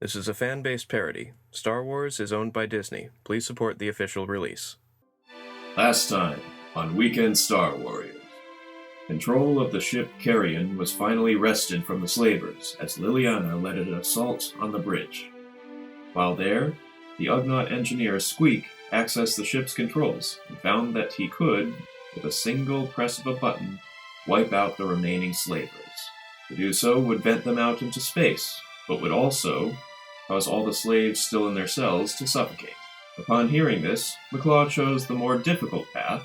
This is a fan-based parody. Star Wars is owned by Disney. Please support the official release. Last time on Weekend Star Warriors. Control of the ship Carrion was finally wrested from the slavers as Liliana led an assault on the bridge. While there, the Ugnaught engineer Squeak accessed the ship's controls and found that he could, with a single press of a button, wipe out the remaining slavers. To do so would vent them out into space, but would also cause all the slaves still in their cells to suffocate. Upon hearing this, Maklaw chose the more difficult path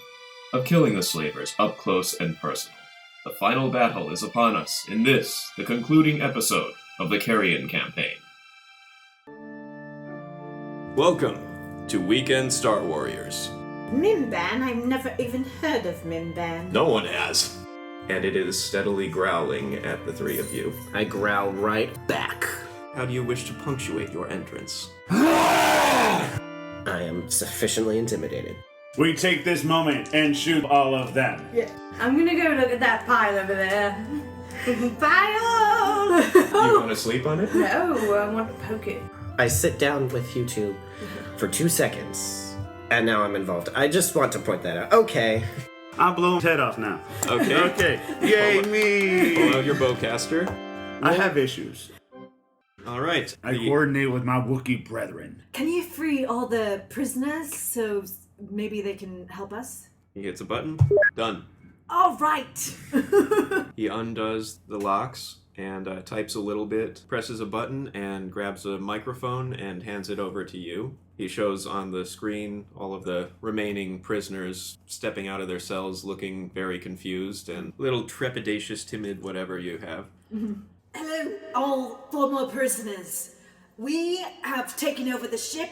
of killing the slavers up close and personal. The final battle is upon us in this, the concluding episode of the Carrion campaign. Welcome to Weekend Star Warriors. Mimban? I've never even heard of Mimban. No one has. And it is steadily growling at the three of you. I growl right back. How do you wish to punctuate your entrance? I am sufficiently intimidated. We take this moment and shoot all of them. Yeah. I'm gonna go look at that pile over there. Pile! You want to sleep on it? No, I want to poke it. I sit down with you two for 2 seconds, and now I'm involved. I just want to point that out. Okay. I'm blowing his head off now. Okay. Okay. Yay, me! Pull out your bowcaster. I have issues. All right. I coordinate with my Wookiee brethren. Can you free all the prisoners so maybe they can help us? He hits a button. Done. All right. He undoes the locks and types a little bit, presses a button, and grabs a microphone and hands it over to you. He shows on the screen all of the remaining prisoners stepping out of their cells looking very confused and a little trepidatious, timid, whatever you have. Hello, all former prisoners. We have taken over the ship.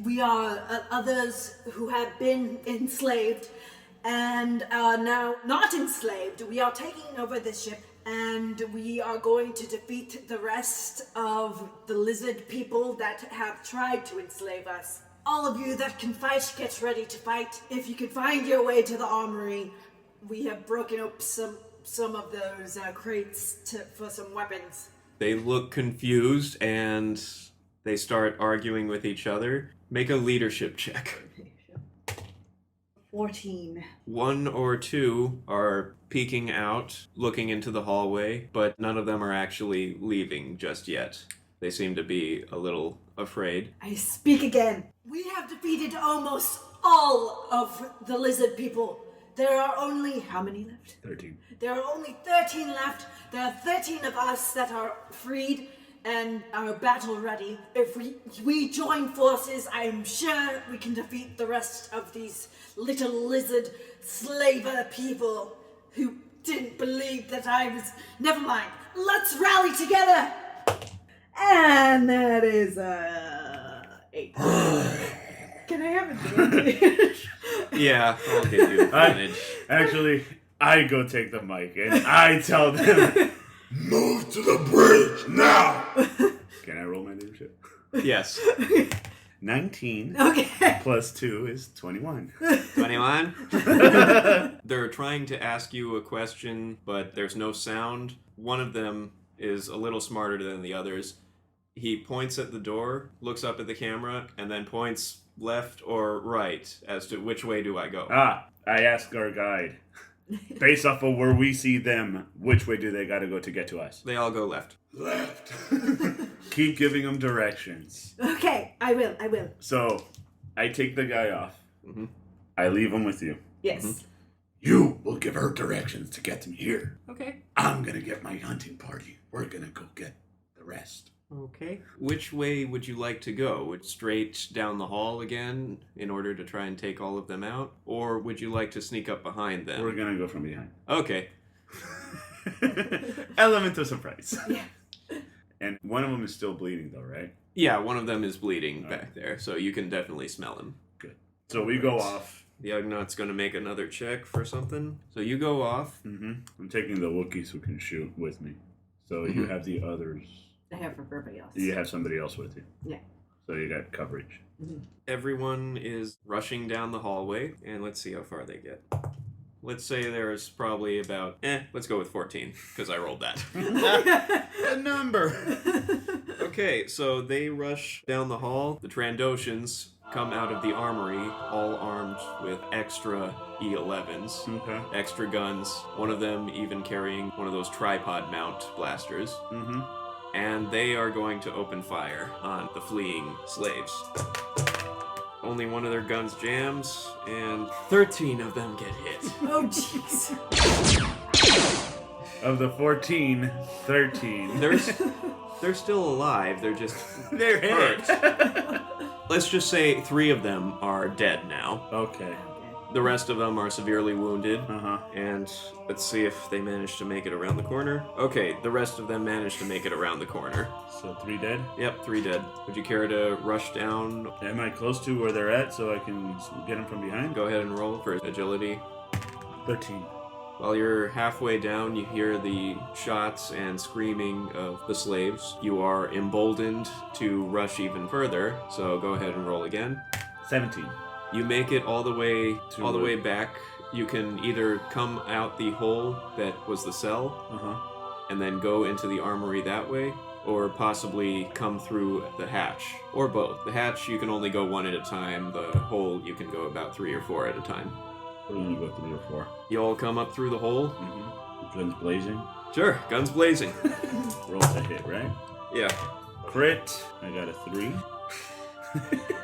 We are others who have been enslaved and are now not enslaved. We are taking over the ship and we are going to defeat the rest of the lizard people that have tried to enslave us. All of you that can fight, get ready to fight. If you can find your way to the armory, we have broken up some of those crates for some weapons. They look confused and they start arguing with each other. Make a leadership check. 14. One or two are peeking out, looking into the hallway, but none of them are actually leaving just yet. They seem to be a little afraid. I speak again. We have defeated almost all of the lizard people. There are only, how many left? 13. There are only 13 left. There are 13 of us that are freed and are battle ready. If we join forces, I am sure we can defeat the rest of these little lizard slaver people who didn't believe that I was... Never mind. Let's rally together! And that is, 8. Can I have advantage? Yeah, I'll give you advantage. Actually, I go take the mic and I tell them, move to the bridge now! Can I roll my leadership? Yes. 19 Okay. plus 2 is 21. 21? They're trying to ask you a question, but there's no sound. One of them is a little smarter than the others. He points at the door, looks up at the camera, and then points left or right as to which way do I go. I ask our guide, based off of where we see them, which way do they gotta go to get to us? They all go left. Left. Keep giving them directions. Okay, I will. So, I take the guy off. Mm-hmm. I leave him with you. Yes. You will give her directions to get them here. Okay. I'm gonna get my hunting party. We're gonna go get the rest. Okay. Which way would you like to go? Straight down the hall again in order to try and take all of them out? Or would you like to sneak up behind them? We're gonna go from behind. Okay. Element of surprise. Yeah. And one of them is still bleeding though, right? Yeah, one of them is bleeding back there, so you can definitely smell him. Good. So we go off. The Ugnaught's going to make another check for something. So you go off. Mm-hmm. I'm taking the Wookiees who can shoot with me. So you have the others. I have for everybody else. You have somebody else with you. Yeah. So you got coverage. Mm-hmm. Everyone is rushing down the hallway, and let's see how far they get. Let's say there's probably about, let's go with 14, because I rolled that. A number. Okay, so they rush down the hall. The Trandoshans come out of the armory, all armed with extra E11s, Okay. extra guns, one of them even carrying one of those tripod mount blasters. Mm-hmm. And they are going to open fire on the fleeing slaves. Only one of their guns jams, and 13 of them get hit. Oh, jeez. Of the 14, 13. They're still alive, they're just They're hit. hurt. Let's just say 3 of them are dead now. Okay. The rest of them are severely wounded. Uh-huh. And let's see if they manage to make it around the corner. Okay, the rest of them managed to make it around the corner. So 3 dead? Yep, 3 dead. Would you care to rush down? Am I close to where they're at so I can get them from behind? Go ahead and roll for agility. 13. While you're halfway down, you hear the shots and screaming of the slaves. You are emboldened to rush even further, so go ahead and roll again. 17. You make it all the way To it. back. You can either come out the hole that was the cell Uh-huh. and then go into the armory that way, or possibly come through the hatch, or both. The hatch you can only go 1 at a time. The hole you can go about 3 or 4 at a time. We're gonna go 3 or 4. You all come up through the hole. Mm-hmm. Guns blazing. Sure, guns blazing. Roll to hit, right? Yeah. Crit. I got a 3.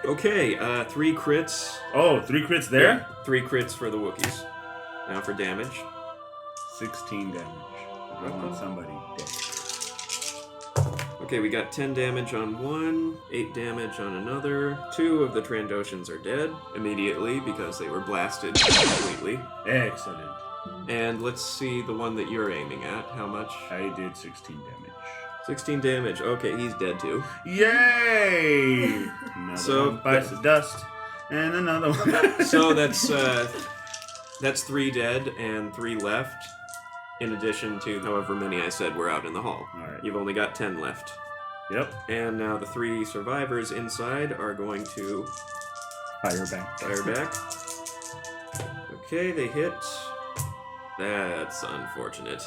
Okay, 3 crits. Oh, 3 crits there? Yeah, 3 crits for the Wookiees. Now for damage. 16 damage. I want somebody dead. Okay, we got 10 damage on one, 8 damage on another. 2 of the Trandoshans are dead immediately because they were blasted completely. Excellent. And let's see the one that you're aiming at. How much? I did 16 damage. 16 damage. Okay, he's dead too. Yay! Another So- one bites the dust. And another one. So that's 3 dead and 3 left. In addition to however many I said were out in the hall. Alright. You've only got 10 left. Yep. And now the 3 survivors inside are going to Fire back. fire back. Okay, they hit. That's unfortunate.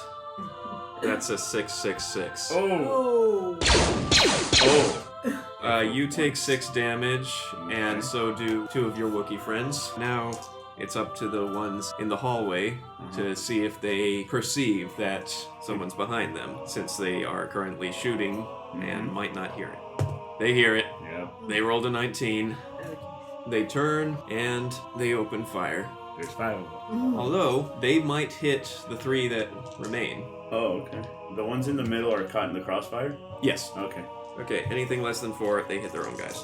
That's a 666. Oh! Oh. You take 6 damage, and so do 2 of your Wookiee friends. Now it's up to the ones in the hallway to see if they perceive that someone's behind them, since they are currently shooting and might not hear it. They hear it. Yep. They rolled a 19. They turn and they open fire. There's 5 of them. Although they might hit the 3 that remain. Oh, okay. The ones in the middle are caught in the crossfire? Yes. Okay. Okay, anything less than 4, they hit their own guys.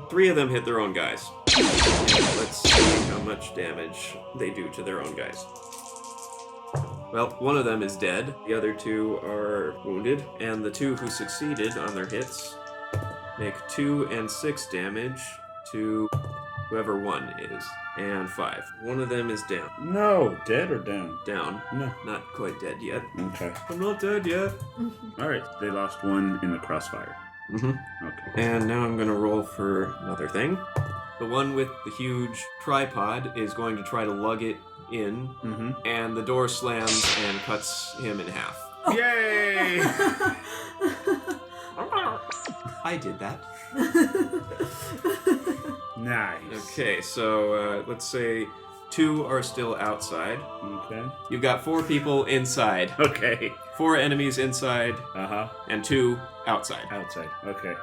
3 of them hit their own guys. Let's see how much damage they do to their own guys. Well, one of them is dead. The other 2 are wounded. And the 2 who succeeded on their hits make 2 and 6 damage to whoever 1 is. And 5. One of them is down. No! Dead or down? Down. No. Not quite dead yet. Okay. I'm not dead yet. Alright. They lost 1 in the crossfire. Mm-hmm. Okay. And now I'm going to roll for another thing. The one with the huge tripod is going to try to lug it in, Mm-hmm. and the door slams and cuts him in half. Yay! I did that. Nice. Okay, so let's say 2 are still outside. Okay. You've got 4 people inside, Okay. 4 enemies inside, Uh-huh. and 2 outside. Outside. Okay.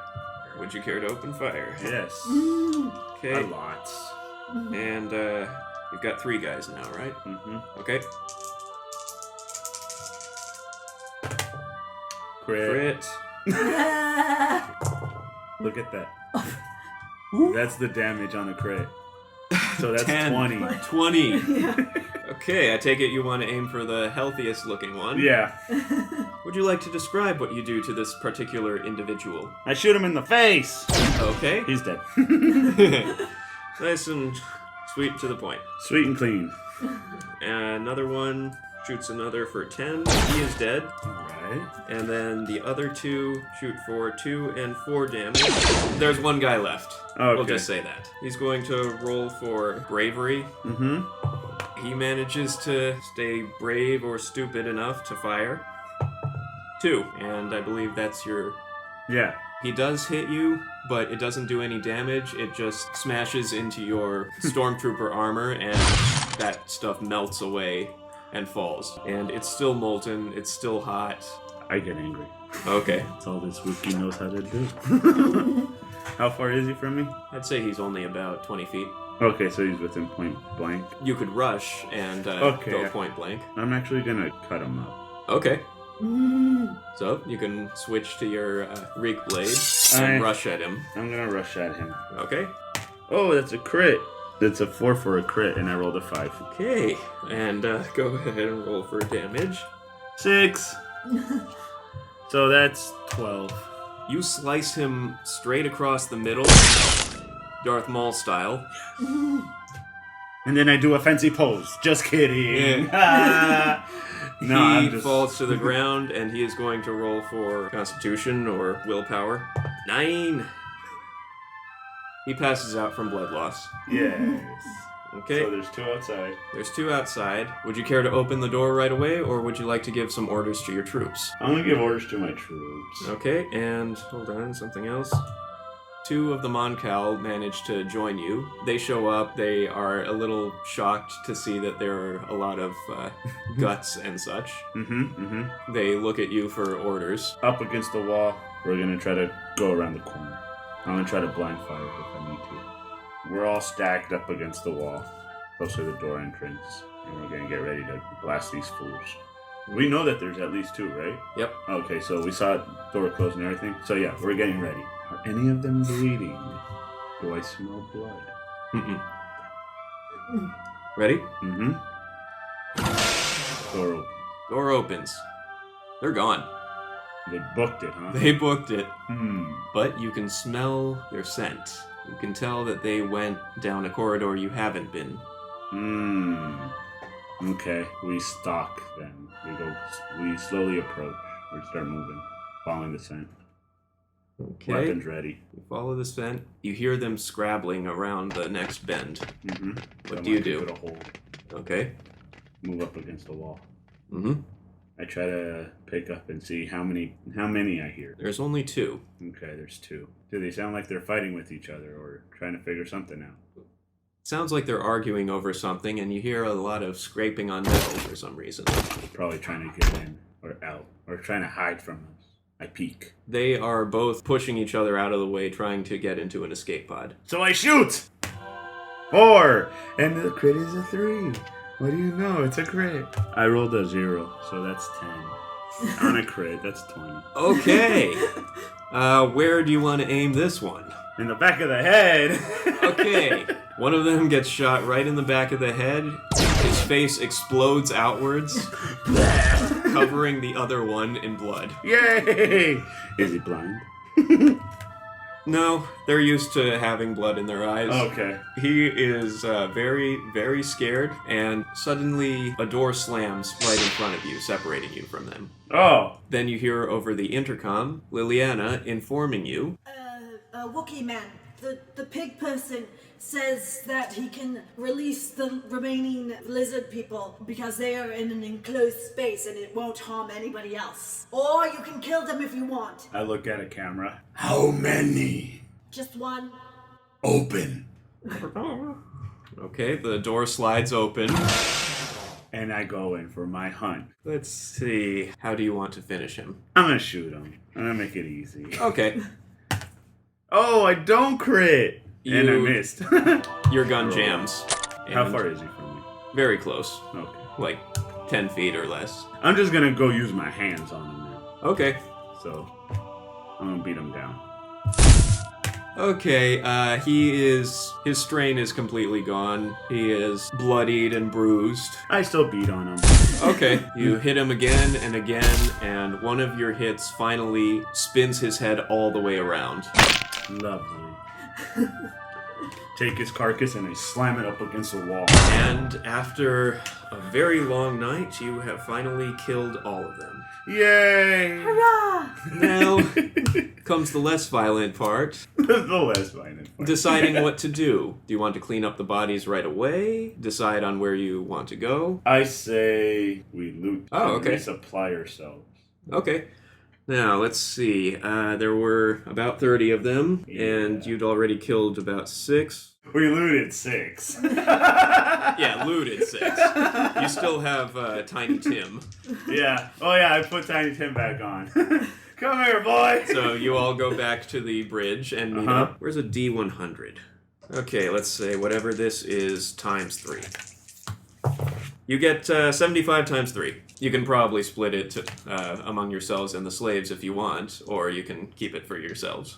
Would you care to open fire? Yes. Okay, A lot. and you've got 3 guys now, right? Mm-hmm. Okay. Crit. Crit. Look at that. That's the damage on a crit. So that's 10. 20. 20. Yeah. Okay, I take it you want to aim for the healthiest looking one. Yeah. Would you like to describe what you do to this particular individual? I shoot him in the face. Okay. He's dead. Nice and sweet to the point. Sweet and clean. Another one shoots another for 10. He is dead. Alright. And then the other 2 shoot for 2 and 4 damage. There's 1 guy left. Okay. We'll just say that. He's going to roll for bravery. Mm-hmm. He manages to stay brave or stupid enough to fire. 2. And I believe that's your Yeah. He does hit you, but it doesn't do any damage. It just smashes into your stormtrooper armor, and that stuff melts away and falls. And it's still molten, it's still hot. I get angry. Okay. That's all this Wookiee knows how to do. How far is he from me? I'd say he's only about 20 feet. Okay, so he's within point blank. You could rush and Okay. go point blank. I'm actually gonna cut him up. Okay. So you can switch to your Reek Blade and rush at him. I'm gonna rush at him. Okay. Oh, that's a crit. That's a 4 for a crit, and I rolled a 5. Okay. And go ahead and roll for damage. 6. So that's 12. You slice him straight across the middle, Darth Maul style. And then I do a fancy pose. Just kidding. No, He falls to the ground, and he is going to roll for Constitution or Willpower. 9. He passes out from blood loss. Yes. Okay. So there's 2 outside. There's 2 outside. Would you care to open the door right away, or would you like to give some orders to your troops? I'm gonna give orders to my troops. Okay, and hold on, something else. 2 of the Moncal manage to join you. They show up. They are a little shocked to see that there are a lot of guts and such. They look at you for orders. Up against the wall. We're gonna try to go around the corner. I'm gonna try to blind fire if I need to. We're all stacked up against the wall, close to the door entrance, and we're gonna get ready to blast these fools. We know that there's at least 2, right? Yep. Okay, so we saw the door closed and everything. So yeah, we're getting ready. Are any of them bleeding? Do I smell blood? Ready? Door open. Door opens. They're gone. They booked it, huh? They booked it. Hmm. But you can smell their scent. You can tell that they went down a corridor you haven't been. Okay, we stalk them. We slowly approach. We start moving, following the scent. Okay. Weapons ready. You follow the scent. You hear them scrabbling around the next bend. What do you do? Give it a hold. Okay. Move up against the wall. Mm-hmm. I try to pick up and see how many I hear. There's only 2. Okay, there's 2. Do they sound like they're fighting with each other or trying to figure something out? Sounds like they're arguing over something, and you hear a lot of scraping on metal for some reason. Probably trying to get in or out or trying to hide from us. I peek. They are both pushing each other out of the way, trying to get into an escape pod. So I shoot! 4! And the crit is a 3. What do you know? It's a crit. I rolled a 0, so that's 10. On a crit, that's 20. Okay. Where do you want to aim this one? In the back of the head. Okay. One of them gets shot right in the back of the head. His face explodes outwards, covering the other one in blood. Yay! Is he blind? No, they're used to having blood in their eyes. Okay. He is very, very scared, and suddenly a door slams right in front of you, separating you from them. Oh. Then you hear over the intercom Liliana informing you. Wookiee man, the pig person says that he can release the remaining lizard people because they are in an enclosed space and it won't harm anybody else. Or you can kill them if you want. I look at a camera. How many? Just one. Open. Okay, the door slides open. And I go in for my hunt. Let's see. How do you want to finish him? I'm gonna shoot him. I'm gonna make it easy. Okay. Oh, I don't crit! And I You- missed. Your gun jams. How And far is he from me? Very close. Okay. Like 10 feet or less. I'm just gonna go use my hands on him now. Okay. So, I'm gonna beat him down. Okay, his strain is completely gone. He is bloodied and bruised. I still beat on him. Okay, you hit him again and again, and one of your hits finally spins his head all the way around. Lovely. Take his carcass and I slam it up against the wall. And after a very long night, you have finally killed all of them. Yay! Hurrah! Now comes the less violent part. The less violent part. Deciding what to do. Do you want to clean up the bodies right away? Decide on where you want to go? I say we loot Oh, okay. and resupply ourselves. Okay. Now, let's see. There were about 30 of them, and you'd already killed about 6. We looted 6. Yeah, looted 6. You still have Tiny Tim. Yeah. Oh, yeah, I put Tiny Tim back on. Come here, boy! So you all go back to the bridge and meet up. Where's a D100? Okay, let's say whatever this is times 3. You get 75 times 3. You can probably split it among yourselves and the slaves if you want, or you can keep it for yourselves.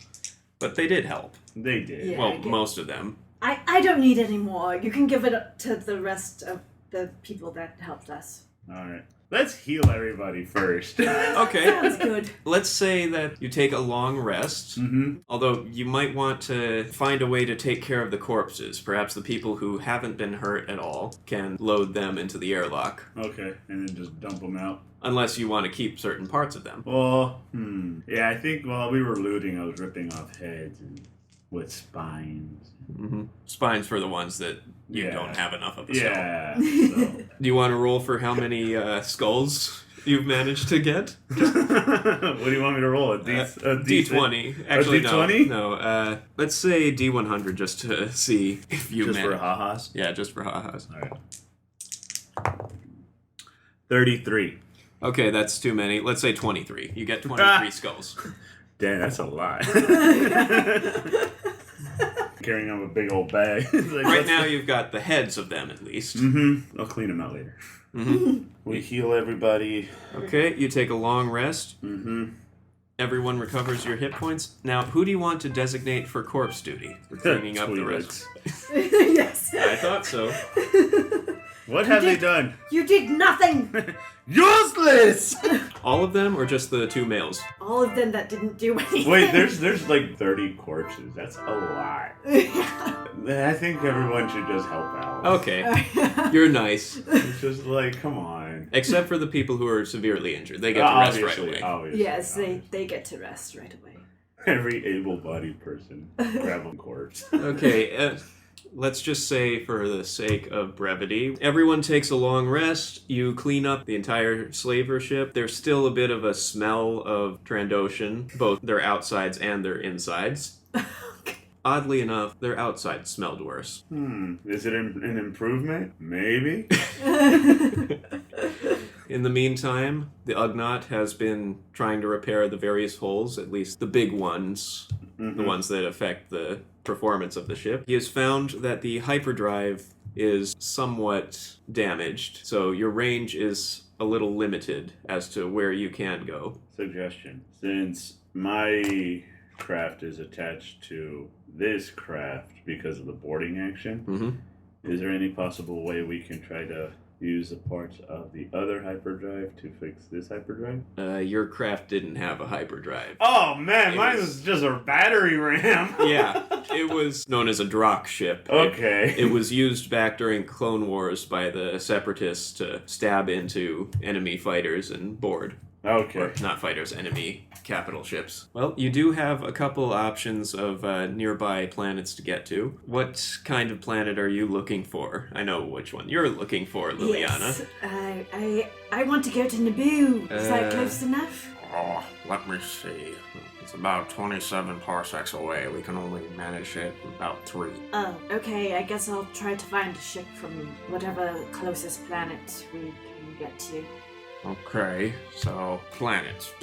But they did help. They did. Yeah, Well, most of them. I don't need any more. You can give it up to the rest of the people that helped us. Alright. Let's heal everybody first. Okay. Sounds good. Let's say that you take a long rest, although you might want to find a way to take care of the corpses. Perhaps the people who haven't been hurt at all can load them into the airlock. Okay, and then just dump them out. Unless you want to keep certain parts of them. Well, yeah, I think while we were looting, I was ripping off heads and with spines. Spines for the ones that you Yeah. don't have enough of a skull. Yeah. So. Do you want to roll for how many skulls you've managed to get? What do you want me to roll? A D20. Actually, D20? No. Let's say D100 just to see if you Just for manage. ha-has? Yeah, just for ha-has. Alright. 33. Okay, that's too many. Let's say 23. You get 23 skulls. Damn, that's a lot. Carrying on a big old bag. Right now, you've got the heads of them, at least. I'll clean them out later. We heal everybody. Okay, you take a long rest. Everyone recovers your hit points. Now, who do you want to designate for corpse duty? For cleaning up the rest? Yes. I thought so. What have they done? You did nothing. Useless! All of them, or just the 2 males? All of them that didn't do anything. Wait, there's like 30 corpses. That's a lot. I think everyone should just help out. Okay, you're nice. It's just like, come on. Except for the people who are severely injured. They get to rest right away. Obviously, Yes, obviously. they get to rest right away. Every able-bodied person grab a corpse. Okay, let's just say for the sake of brevity, everyone takes a long rest. You clean up the entire slaver ship. There's still a bit of a smell of Trandoshan, both their outsides and their insides. Oddly enough, their outside smelled worse. Is it an improvement? Maybe. In the meantime, the Ugnaught has been trying to repair the various holes, at least the big ones, the ones that affect the performance of the ship. He has found that the hyperdrive is somewhat damaged, so your range is a little limited as to where you can go. Suggestion. Since my craft is attached to this craft because of the boarding action, is there any possible way we can try to use the parts of the other hyperdrive to fix this hyperdrive? Your craft didn't have a hyperdrive. Oh man, mine was was just a battery ram. Yeah, it was known as a Drock ship. Okay. It was used back during Clone Wars by the Separatists to stab into enemy fighters and board. Okay. Or not fighters, enemy capital ships. Well, you do have a couple options of nearby planets to get to. What kind of planet are you looking for? I know which one you're looking for, Liliana. Yes. I want to go to Naboo. Is that close enough? Oh, let me see. It's about 27 parsecs away. We can only manage it about 3. Oh, okay. I guess I'll try to find a ship from whatever closest planet we can get to. Okay, so planets.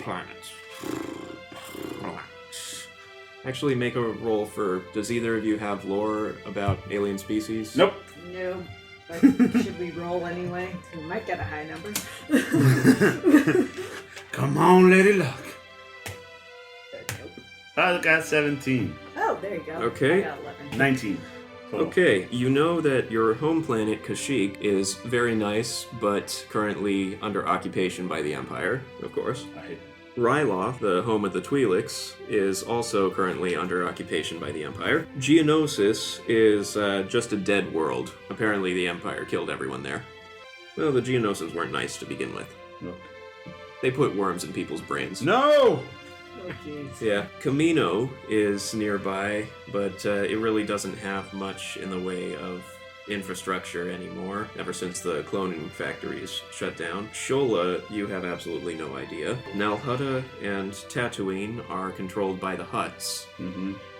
Actually, make a roll for, does either of you have lore about alien species? Nope. No. But should we roll anyway? We might get a high number. Come on, Lady Luck. I got 17. Oh, there you go. Okay. I got 11. 19. Total. Okay, you know that your home planet, Kashyyyk, is very nice, but currently under occupation by the Empire, of course. I hate Ryloth, the home of the Twi'leks, is also currently under occupation by the Empire. Geonosis is just a dead world. Apparently the Empire killed everyone there. Well, the Geonosians weren't nice to begin with. Look. They put worms in people's brains. No! Oh, jeez. Yeah, Camino is nearby, but it really doesn't have much in the way of infrastructure anymore, ever since the cloning factories shut down. Shola, you have absolutely no idea. Nalhutta and Tatooine are controlled by the Hutts,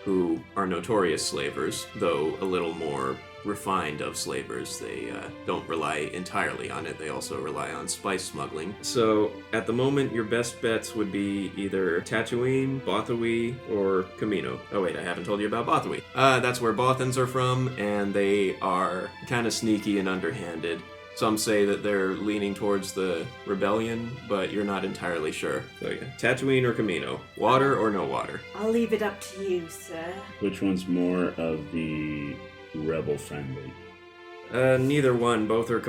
who are notorious slavers, though a little more refined of slavers. They don't rely entirely on it. They also rely on spice smuggling. So at the moment, your best bets would be either Tatooine, Bothawi, or Kamino. Oh wait, I haven't told you about Bothawi. That's where Bothans are from, and they are kind of sneaky and underhanded. Some say that they're leaning towards the rebellion, but you're not entirely sure. So yeah, Tatooine or Kamino? Water or no water? I'll leave it up to you, sir. Which one's more of the rebel friendly? Neither one. Both are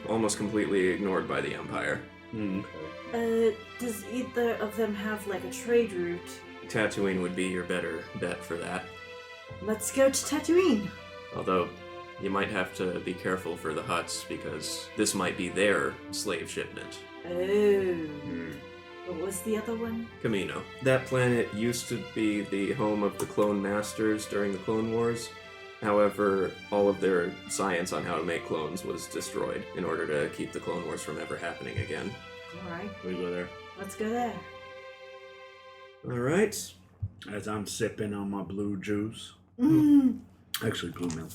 almost completely ignored by the Empire. Okay. Does either of them have, like, a trade route? Tatooine would be your better bet for that. Let's go to Tatooine. Although, you might have to be careful for the Hutts, because this might be their slave shipment. Oh. What was the other one? Kamino. That planet used to be the home of the Clone Masters during the Clone Wars. However, all of their science on how to make clones was destroyed in order to keep the Clone Wars from ever happening again. Alright, We go there. let's go there. Alright. As I'm sipping on my blue juice. Actually, blue milk.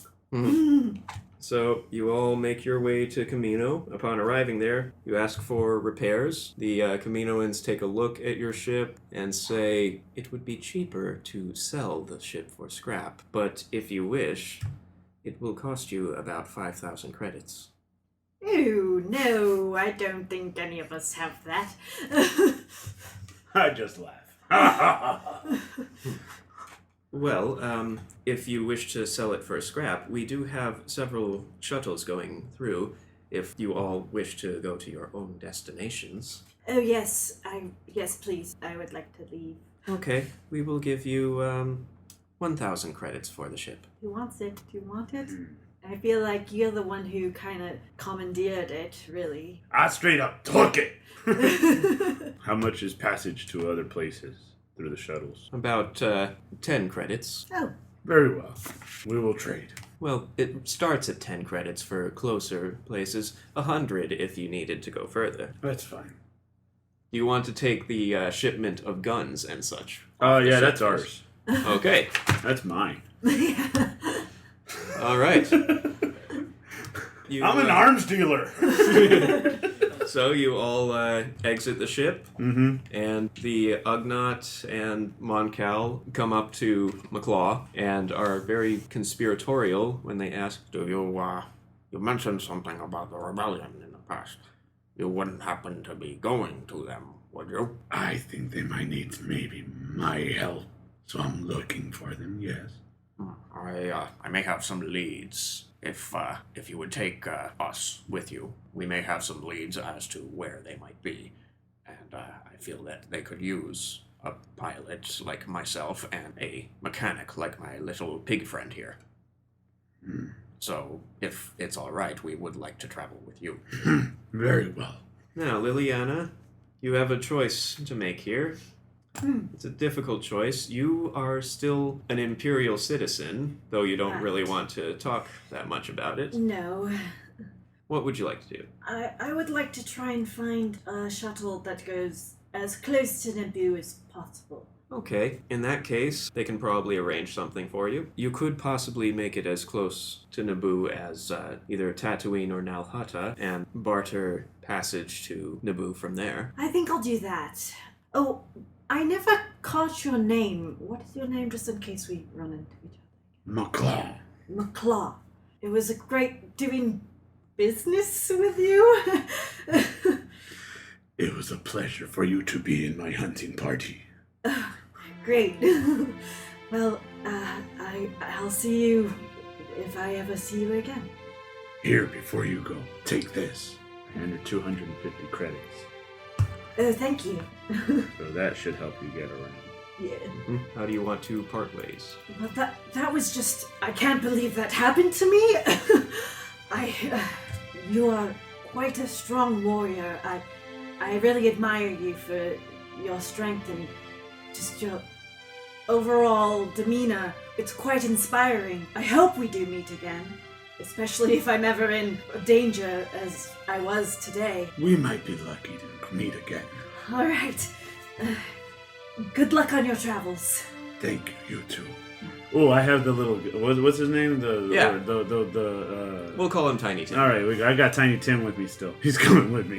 So, you all make your way to Kamino. Upon arriving there, you ask for repairs. The Kaminoans take a look at your ship and say, it would be cheaper to sell the ship for scrap, but if you wish, it will cost you about 5,000 credits. Ew, no, I don't think any of us have that. I just laugh. Well, if you wish to sell it for scrap, we do have several shuttles going through, if you all wish to go to your own destinations. Oh, yes, yes, please, I would like to leave. Okay, we will give you, 1,000 credits for the ship. Who wants it? Do you want it? I feel like you're the one who kind of commandeered it, really. I straight up took it. How much is passage to other places through the shuttles? About, 10 credits. Oh, Very well. We will trade. Well, it starts at 10 credits for closer places, 100 if you needed to go further. That's fine. Do you want to take the shipment of guns and such? Oh, off the yeah, ship that's first? ours. Okay. That's mine. All right. You, I'm an arms dealer. So you all exit the ship, and the Ugnaught and Moncal come up to Maklaw and are very conspiratorial when they ask, "Do you mentioned something about the rebellion in the past. You wouldn't happen to be going to them, would you?" I think they might need maybe my help, so I'm looking for them, yes. I may have some leads. If you would take us with you, we may have some leads as to where they might be. And I feel that they could use a pilot like myself and a mechanic like my little pig friend here. So, if it's all right, we would like to travel with you. Very well. Now, Liliana, you have a choice to make here. It's a difficult choice. You are still an Imperial citizen, though you don't really want to talk that much about it. no. What would you like to do? I would like to try and find a shuttle that goes as close to Naboo as possible. Okay, in that case, they can probably arrange something for you. You could possibly make it as close to Naboo as either Tatooine or Nalhutta, and barter passage to Naboo from there. I think I'll do that. Oh, I never caught your name. What is your name, just in case we run into each other? Maklaw. Maklaw. It was a great doing business with you. It was a pleasure for you to be in my hunting party. Great. Well, I'll see you if I ever see you again. Here, before you go, take this. And your 250 credits. Oh, thank you. So that should help you get around. Yeah. How do you want to part ways? Well, that was just... I can't believe that happened to me. You are quite a strong warrior. I really admire you for your strength and just your overall demeanor. It's quite inspiring. I hope we do meet again. especially if I'm ever in danger as I was today. We might be lucky to meet again. All right. Good luck on your travels. Thank you, you too. Oh, I have the little. What's his name? Yeah. We'll call him Tiny Tim. All right, I got Tiny Tim with me still. He's coming with me.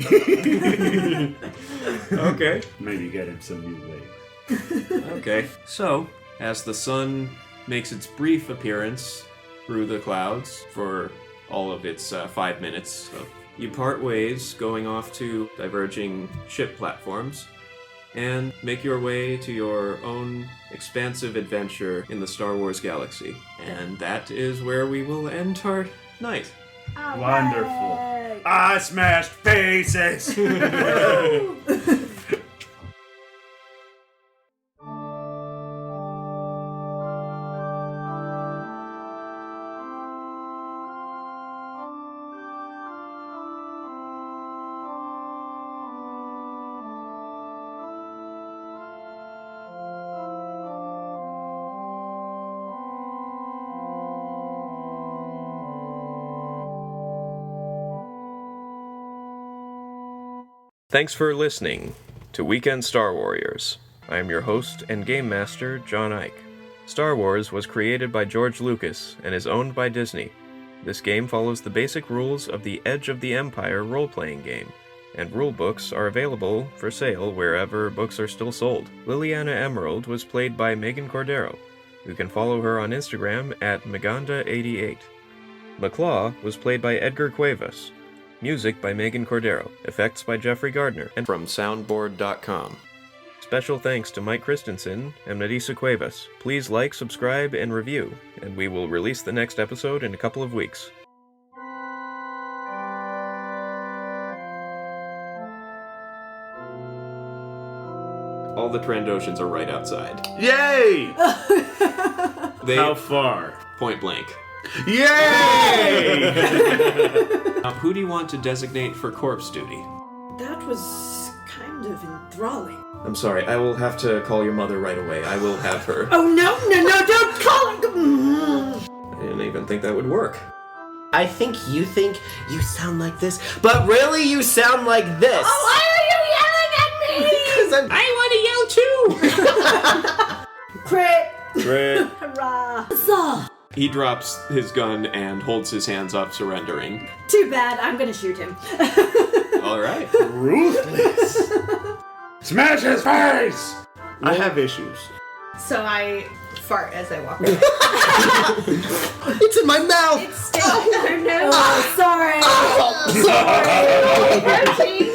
Okay. Maybe get him some new legs. Okay. So, as the sun makes its brief appearance through the clouds for all of its 5 minutes, you part ways, going off to diverging ship platforms, and make your way to your own expansive adventure in the Star Wars galaxy. And that is where we will end our night. Wonderful. I smashed faces. Thanks for listening to Weekend Star Warriors. I am your host and game master, John Ike. Star Wars was created by George Lucas and is owned by Disney. This game follows the basic rules of the Edge of the Empire role-playing game, and rulebooks are available for sale wherever books are still sold. Liliana Emerald was played by Megan Cordero. You can follow her on Instagram at Maganda88. Maklaw was played by Edgar Cuevas. Music by Megan Cordero. Effects by Jeffrey Gardner. And from soundboard.com. Special thanks to Mike Christensen and Nadisa Cuevas. Please like, subscribe, and review, and we will release the next episode in a couple of weeks. All the Trandoshans are right outside. Yay! How far? Point blank. Yay! Who do you want to designate for corpse duty? That was kind of enthralling. I'm sorry, I will have to call your mother right away. I will have her. Oh, no, don't call her! I didn't even think that would work. I think you sound like this, but really you sound like this. Oh, why are you yelling at me? Because I want to yell too. Crit! Hurrah! Huzzah! He drops his gun and holds his hands up, surrendering. Too bad, I'm gonna shoot him. All right. Ruthless. Smash his face! I have issues. So I fart as I walk away. It's in my mouth. It's sticking in her nose. Oh, sorry. Oh, sorry. Protein.